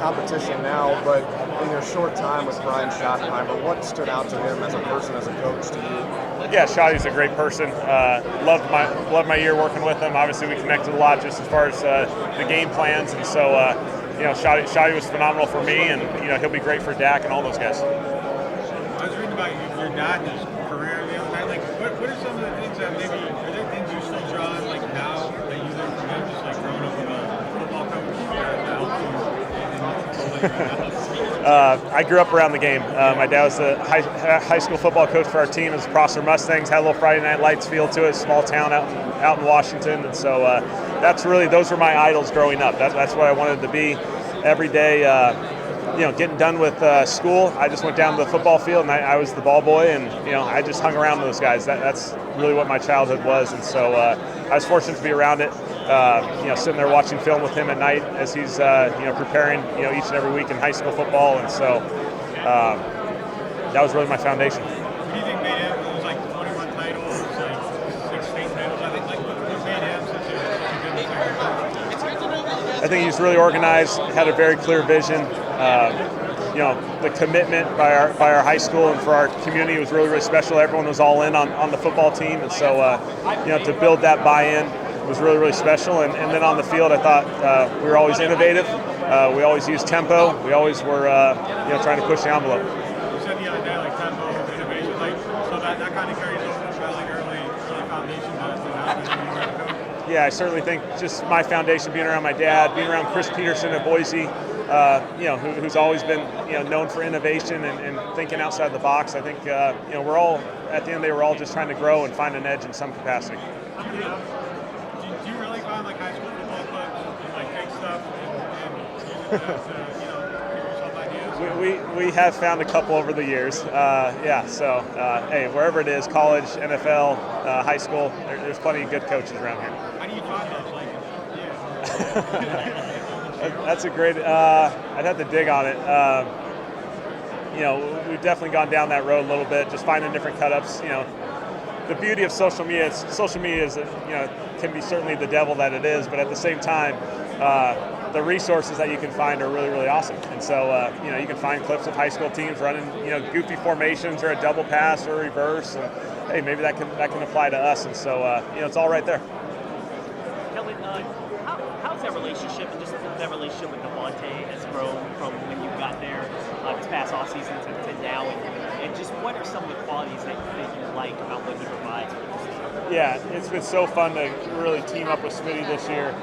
competition now, but in your short time with Brian Schottenheimer, what stood out to him as a person, as a coach to you? Yeah, Shotty's a great person. Loved my year working with him. Obviously, we connected a lot just as far as the game plans, and so Shotty was phenomenal for me, and he'll be great for Dak and all those guys. I was reading about your dad and his career the other night. Like, what are some of the things that maybe are there things you still draw on like now that you learned from him, just like growing up with a football coach that helps you? I grew up around the game. My dad was the high school football coach for our team. It was Prosser Mustangs. Had a little Friday Night Lights feel to it. Small town out in Washington, and so those were my idols growing up. That's what I wanted to be every day. Getting done with school, I just went down to the football field and I was the ball boy, and I just hung around those guys. That's really what my childhood was, and so I was fortunate to be around it. Sitting there watching film with him at night as he's preparing each and every week in high school football, and so that was really my foundation. What do you think made him? It was like 21 titles, like 6 state titles. I think what made him such a good coach? I think he's really organized, had a very clear vision. The commitment by our high school and for our community was really, really special. Everyone was all in on the football team, and so to build that buy-in was really, really special. And then on the field, I thought we were always innovative. We always used tempo. We always were trying to push the envelope. You said the other day, like tempo, innovation, so that kind of carries over to like early foundation does to that. Yeah, I certainly think just my foundation, being around my dad, being around Chris Peterson at Boise, who's always been known for innovation and thinking outside the box. I think we're all at the end of the day, we're all just trying to grow and find an edge in some capacity. Do you really find like high school football clubs and like take stuff and use it as give yourself ideas? We have found a couple over the years. Hey, wherever it is, college, NFL, high school, there's plenty of good coaches around here. How do you find those? That's a great. I'd have to dig on it. We've definitely gone down that road a little bit, just finding different cut-ups. The beauty of social media is can be certainly the devil that it is, but at the same time, the resources that you can find are really, really awesome. And so you can find clips of high school teams running goofy formations or a double pass or a reverse, and hey, maybe that can apply to us. And so it's all right there. Kellen, how's that relationship and just that relationship with Devontae has grown from when you got there this past offseason to now, and just what are some of the qualities that you like about what he provides for this season? Yeah, it's been so fun to really team up with Smitty this year.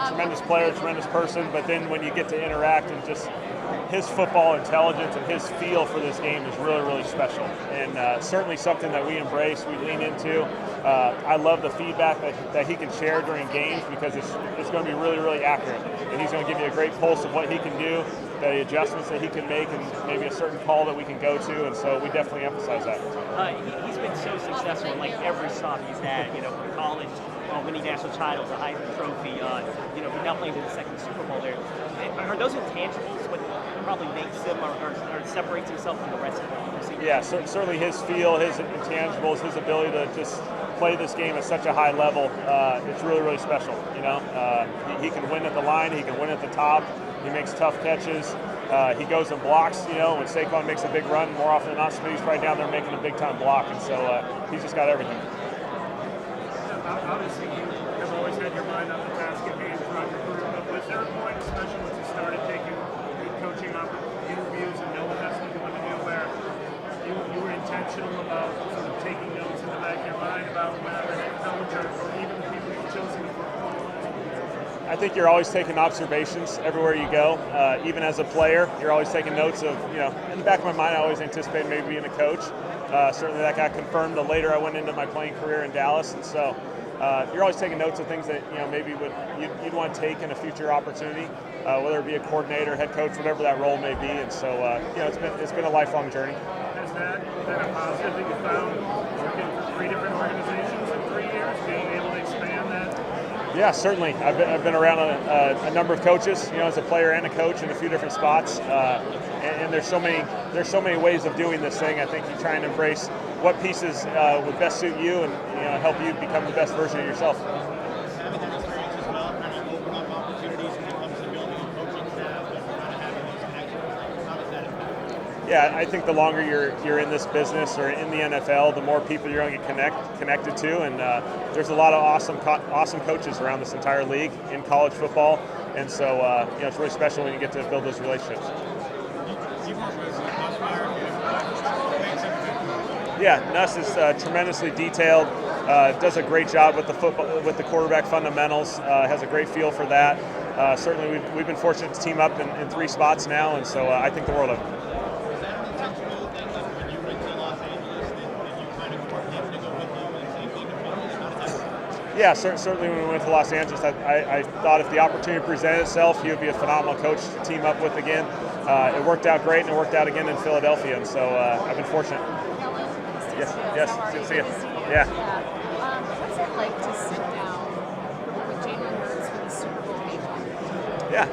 Tremendous player, tremendous person, but then when you get to interact and just his football intelligence and his feel for this game is really, really special, and certainly something that we embrace, we lean into. I love the feedback that he can share during games because it's going to be really, really accurate, and he's going to give you a great pulse of what he can do, the adjustments that he can make, and maybe a certain call that we can go to, and so we definitely emphasize that. He's been so successful in like every stop he's had, from college, winning national titles, the Heisman Trophy, he definitely did the second Super Bowl there. Are those intangibles what probably makes him or separates himself from the rest of them? Yeah, certainly his feel, his intangibles, his ability to just play this game at such a high level, it's really, really special. He can win at the line, he can win at the top, he makes tough catches, he goes and blocks. When Saquon makes a big run, more often than not, Smitty's right down there making a big time block, and so he's just got everything. Obviously, you have always had your mind on the task at hand throughout your career, but was there a point, especially once you started taking good coaching interviews and knowing that's what you want to do, where you were intentional about sort of taking notes in the back of your mind about whatever head coach or even the people you've chosen to work with? I think you're always taking observations everywhere you go. Even as a player, you're always taking notes of, in the back of my mind, I always anticipated maybe being a coach. Certainly that got confirmed the later I went into my playing career in Dallas, and so you're always taking notes of things that maybe you'd want to take in a future opportunity, whether it be a coordinator, head coach, whatever that role may be. And so it's been a lifelong journey. Has that been a positive that you found working for 3 different organizations in 3 years, being able to expand that? Yeah, certainly. I've been around a number of coaches, as a player and a coach in a few different spots, and there's so many ways of doing this thing. I think you try and embrace what pieces would best suit you and help you become the best version of yourself. Having that experience as well kind of open up opportunities when it comes to building a coaching staff and kind of Yeah, I think the longer you're in this business or in the NFL, the more people you're going to get connected to, and there's a lot of awesome coaches around this entire league in college football, and so it's really special when you get to build those relationships. Yeah, Nuss is tremendously detailed. Does a great job with the quarterback fundamentals. Has a great feel for that. Certainly, we've been fortunate to team up in 3 spots now, and so I think the world of it. Yeah, certainly when we went to Los Angeles, I thought if the opportunity presented itself, he would be a phenomenal coach to team up with again. It worked out great, and it worked out again in Philadelphia, and so I've been fortunate. Yes, good to see you. Yeah. What's it like to sit down with Jalen Hurts for the Super Bowl week? Yeah,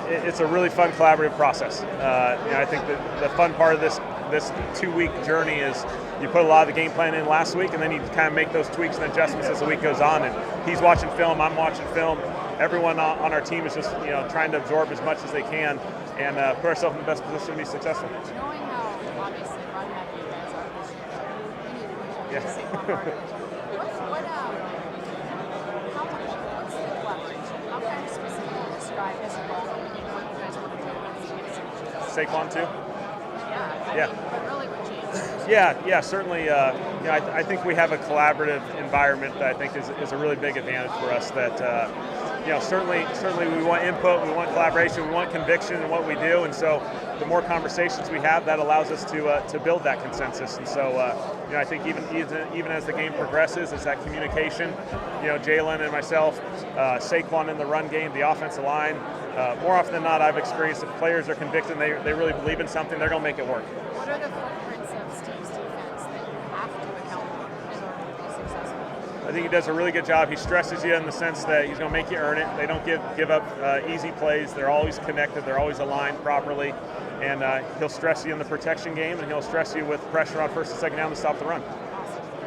it's a really fun collaborative process. I think that the fun part of this 2-week journey is you put a lot of the game plan in last week, and then you kind of make those tweaks and adjustments as the week goes on. And he's watching film, I'm watching film. Everyone on our team is just trying to absorb as much as they can and put ourselves in the best position to be successful. Knowing how obviously run heavy you guys are this year, you need to Yeah. Saquon Barkley. What's the collaboration? How can you specifically describe his involvement in what you guys want to do as a Saquon too? Yeah. But really with James. Yeah, certainly. I think we have a collaborative environment that I think is a really big advantage for us. That certainly we want input, we want collaboration, we want conviction in what we do, and so the more conversations we have, that allows us to build that consensus. And so I think even as the game progresses, is that communication. Jalen and myself, Saquon in the run game, the offensive line. More often than not, I've experienced if players are convicted, they really believe in something, they're going to make it work. What are the footprints of Steve's defense that you have to account for in order to be successful? I think he does a really good job. He stresses you in the sense that he's going to make you earn it. They don't give up easy plays. They're always connected. They're always aligned properly. And he'll stress you in the protection game, and he'll stress you with pressure on first and second down to stop the run.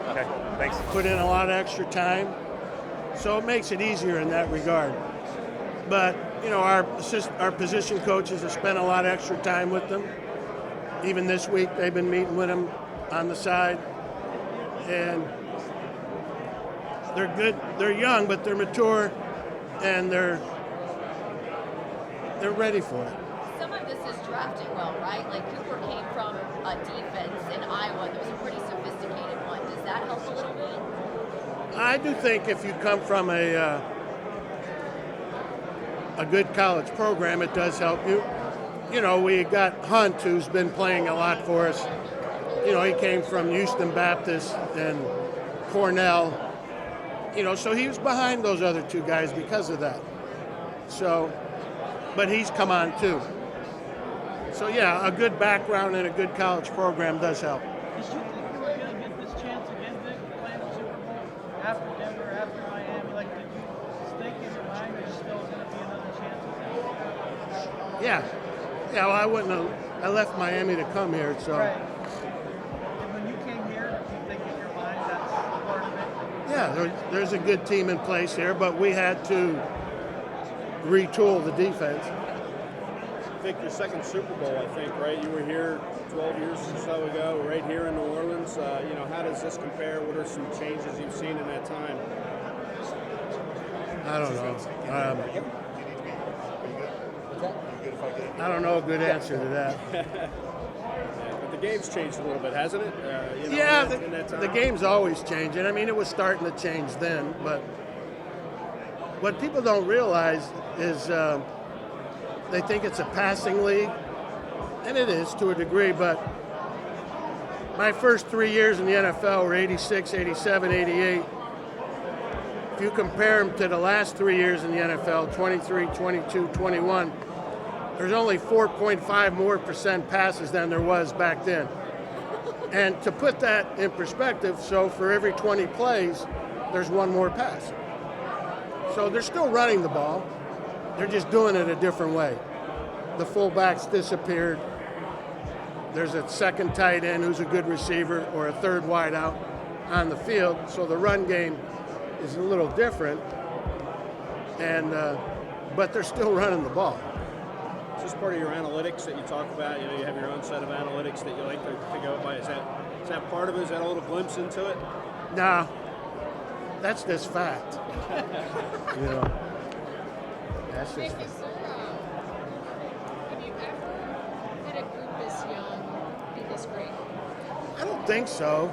Okay, thanks. Put in a lot of extra time, so it makes it easier in that regard. But our position coaches have spent a lot of extra time with them. Even this week, they've been meeting with them on the side, and they're good. They're young, but they're mature, and they're ready for it. Some of this is drafting well, right? Like Cooper came from a defense in Iowa that was a pretty sophisticated one. Does that help a little bit? I do think if you come from a good college program, it does help you. We got Hunt, who's been playing a lot for us. He came from Houston Baptist and Cornell. So he was behind those other 2 guys because of that. So, but he's come on too. So yeah, a good background and a good college program does help. Did you think you were going to get this chance again, Vic, playing the Super Bowl after Denver, after Miami? Like, did you think in your mind there's still going to be another chance at that? Yeah, well, I wouldn't have. I left Miami to come here, so. Right. And when you came here, did you think in your mind that's part of it? Yeah, there's a good team in place here, but we had to retool the defense. Vic, your second Super Bowl, I think, right? You were here 12 years or so ago, right here in New Orleans. How does this compare? What are some changes you've seen in that time? I don't know. I don't know a good answer to that. But the game's changed a little bit, hasn't it? In that time? The game's always changing. I mean, it was starting to change then, but what people don't realize is they think it's a passing league, and it is to a degree, but my first 3 years in the NFL were 86, 87, 88. If you compare them to the last 3 years in the NFL, 23, 22, 21, there's only 4.5% more passes than there was back then. And to put that in perspective, so for every 20 plays, there's 1 more pass. So they're still running the ball. They're just doing it a different way. The fullbacks disappeared. There's a second tight end who's a good receiver or a third wideout on the field. So the run game is a little different, and but they're still running the ball. So this part of your analytics that you talk about? You know, you have your own set of analytics that you like to go by. Is that part of it? Is that a little glimpse into it? Nah, that's just fact. You know, that's Vic, just. is there have you ever had a group this young be this great? I don't think so.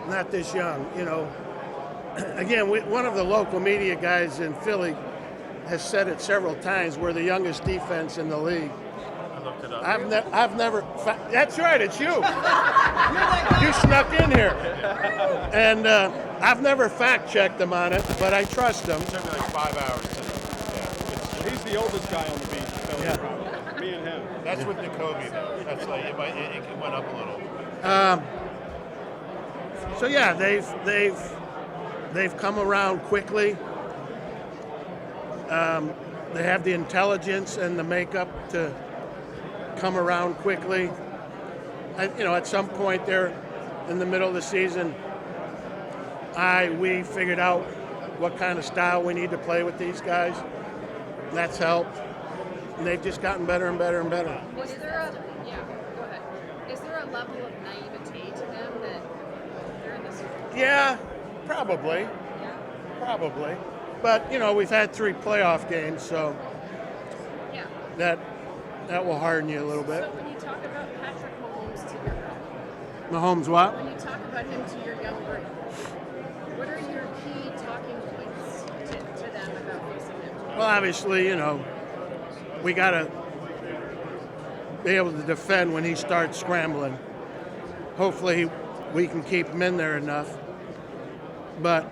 Not this young, you know. Again, one of the local media guys in Philly has said it several times. We're the youngest defense in the league. I looked it up. I've never. That's right. It's you. You snuck in here, and I've never fact checked them on it, but I trust them. It took me like 5 hours to. He's the oldest guy on the beach. Philly, Yeah. probably. Me and him. That's with Jacoby though. That's like it went up a little. So yeah, they've come around quickly. They have the intelligence and the makeup to come around quickly. At some point there, in the middle of the season, we figured out what kind of style we need to play with these guys. That's helped, and they've just gotten better and better and better. Is there go ahead. Is there a level of naivete to them that they're in this? Yeah, probably. Probably. But, we've had 3 playoff games, so Yeah. that will harden you a little bit. So when you talk about Patrick Mahomes to your Mahomes what? when you talk about him to your young group, what are your key talking points to them about facing him? Well, obviously, we got to be able to defend when he starts scrambling. Hopefully, we can keep him in there enough. But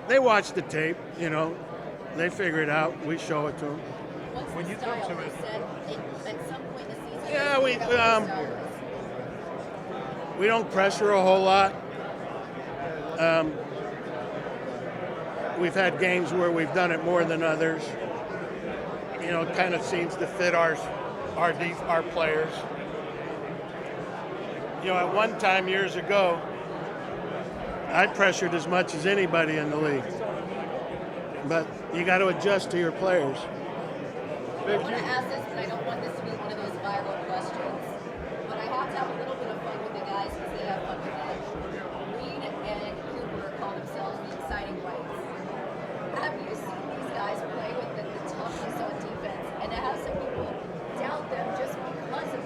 they watch the tape, they figure it out. We show it to them. What's When the you style? come to You it- said at some point in the season. Yeah, you we, figured out what the style was. We don't pressure a whole lot. We've had games where we've done it more than others. It kind of seems to fit our players. At one time years ago, I pressured as much as anybody in the league. But you got to adjust to your players. I want to ask this, but I don't want this to be one of those viral questions. But I have to have a little bit of fun with the guys because they have fun with it. Reed and Cooper call themselves the exciting whites. Have you seen these guys play with the toughness on defense? And to have some people doubt them just because of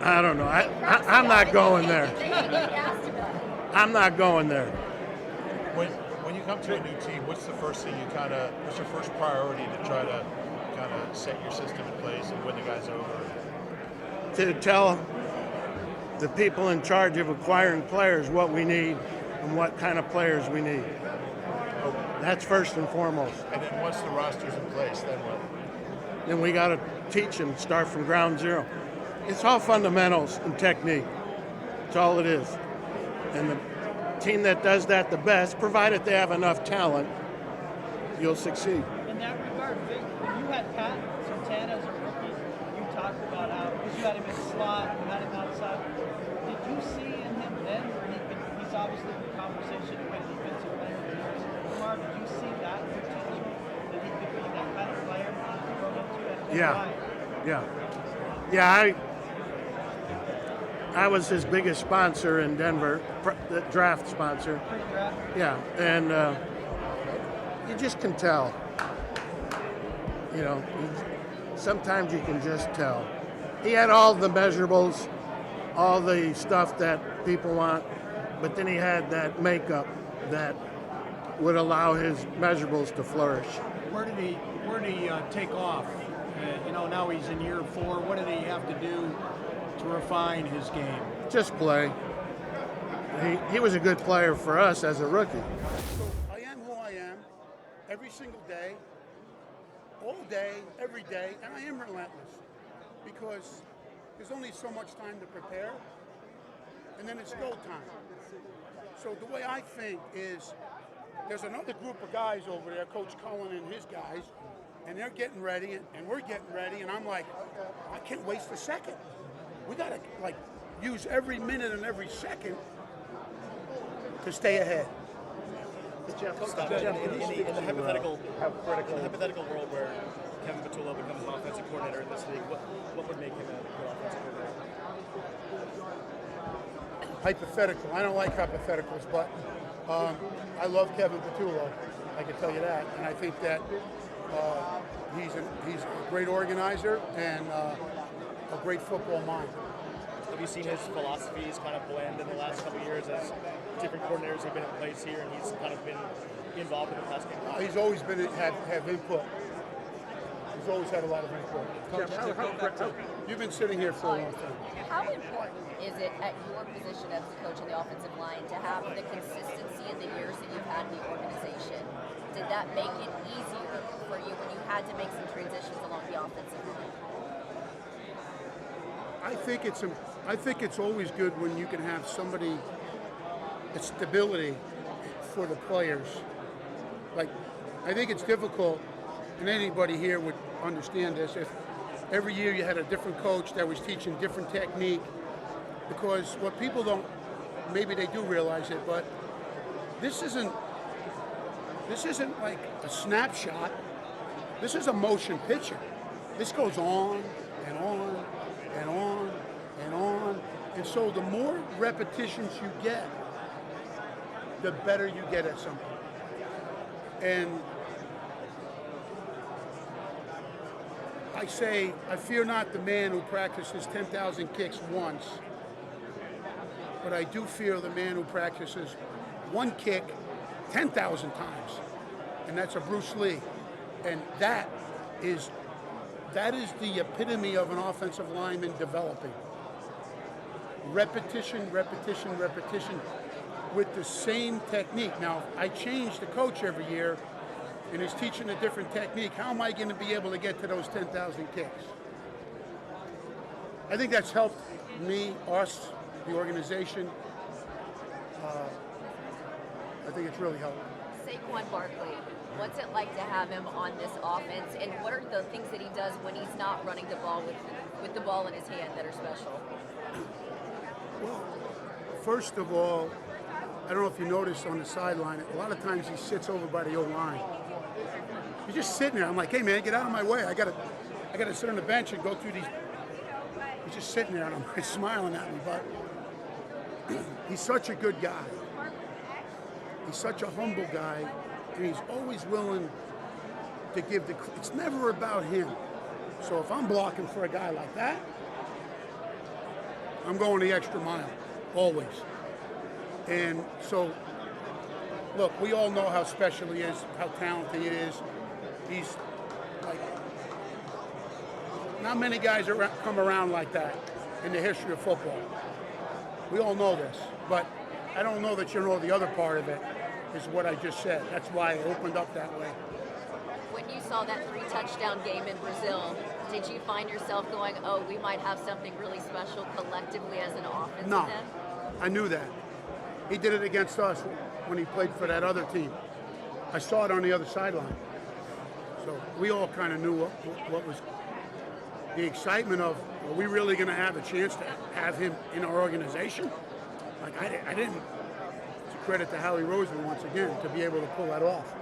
I don't know. I'm not going there. They ain't getting asked about it. I'm not going there. When you come to a new team, what's the first thing what's your first priority to try to kind of set your system in place and win the guys over? To tell the people in charge of acquiring players what we need and what kind of players we need. That's first and foremost. And then once the roster's in place, then what? Then we got to teach them, start from ground zero. It's all fundamentals and technique. That's all it is. And the team that does that the best, provided they have enough talent, you'll succeed. In that regard, Vic, when you had Pat Santana as a rookie, you talked about how, because you had him in the slot, you had him outside. Did you see in him then where he's obviously in the conversation with defensive player of the year? Omar, did you see that potential that he could be that kind of player to grow into? And why? Yeah, I was his biggest sponsor in Denver, the draft sponsor. Pre-draft? Yeah, and you just can tell. Sometimes you can just tell. He had all the measurables, all the stuff that people want, but then he had that makeup that would allow his measurables to flourish. Where did he take off? Now he's in year 4. What did he have to do to refine his game? Just play. He was a good player for us as a rookie. So I am who I am every single day, all day, every day, and I am relentless because there's only so much time to prepare, and then it's go time. So the way I think is there's another group of guys over there, Coach Cullen and his guys, and they're getting ready, and we're getting ready, and I'm like, I can't waste a second. We got to use every minute and every second to stay ahead. In the hypothetical world where Kevin Patullo becomes an offensive coordinator in this league, what would make him a good offensive coordinator? Hypothetical. I don't like hypotheticals, but I love Kevin Patullo. I can tell you that, and I think that he's a great organizer and a great football mind. Have you seen his philosophies kind of blend in the last couple of years as different coordinators have been in place here, and he's kind of been involved in the past game? He's always been have input. He's always had a lot of input. You've been sitting here for a long time. How important is it at your position as the coach of the offensive line to have the consistency in the years that you've had in the organization? Did that make it easier for you when you had to make some transitions along the offensive line? I think it's always good when you can have somebody, it's stability for the players. Like, I think it's difficult, and anybody here would understand this, if every year you had a different coach that was teaching different technique, because what people don't, maybe they do realize it, but this isn't like a snapshot. This is a motion picture. This goes on and on and on and on. And so the more repetitions you get, the better you get at something. And I say, I fear not the man who practices 10,000 kicks once, but I do fear the man who practices one kick 10,000 times. And that's a Bruce Lee. And that is the epitome of an offensive lineman developing. Repetition, repetition, repetition with the same technique. Now, I change the coach every year and he's teaching a different technique. How am I going to be able to get to those 10,000 kicks? I think that's helped me, us, the organization. I think it's really helped. Saquon Barkley, what's it like to have him on this offense, and what are the things that he does when he's not running the ball with the ball in his hand that are special? Well, first of all, I don't know if you noticed on the sideline, a lot of times he sits over by the O-line. He's just sitting there. I'm like, hey man, get out of my way. I gotta sit on the bench and go through these. He's just sitting there and I'm smiling at me, but he's such a good guy. He's such a humble guy, and he's always willing to give it's never about him. So if I'm blocking for a guy like that, I'm going the extra mile, always. And so, look, we all know how special he is, how talented he is. He's like, not many guys come around like that in the history of football. We all know this, but I don't know that you know the other part of it is what I just said. That's why I opened up that way. When you saw that 3-touchdown game in Brazil, did you find yourself going, oh, we might have something really special collectively as an offense? No, then? I knew that. He did it against us when he played for that other team. I saw it on the other sideline. So we all kind of knew what was the excitement of, are we really going to have a chance to have him in our organization? Like, I didn't. It's a credit to Howie Roseman once again to be able to pull that off.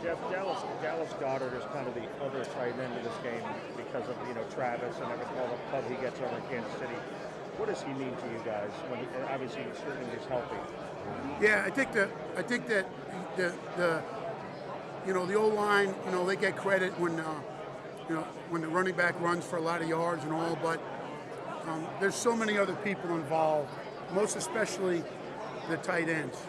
Jeff, Dallas Goedert is kind of the other tight end of this game because of Travis and all the pub he gets over in Kansas City. What does he mean to you guys when obviously certainly he's healthy? Yeah, I think that the O-line, they get credit when when the running back runs for a lot of yards and all, but there's so many other people involved, most especially the tight ends.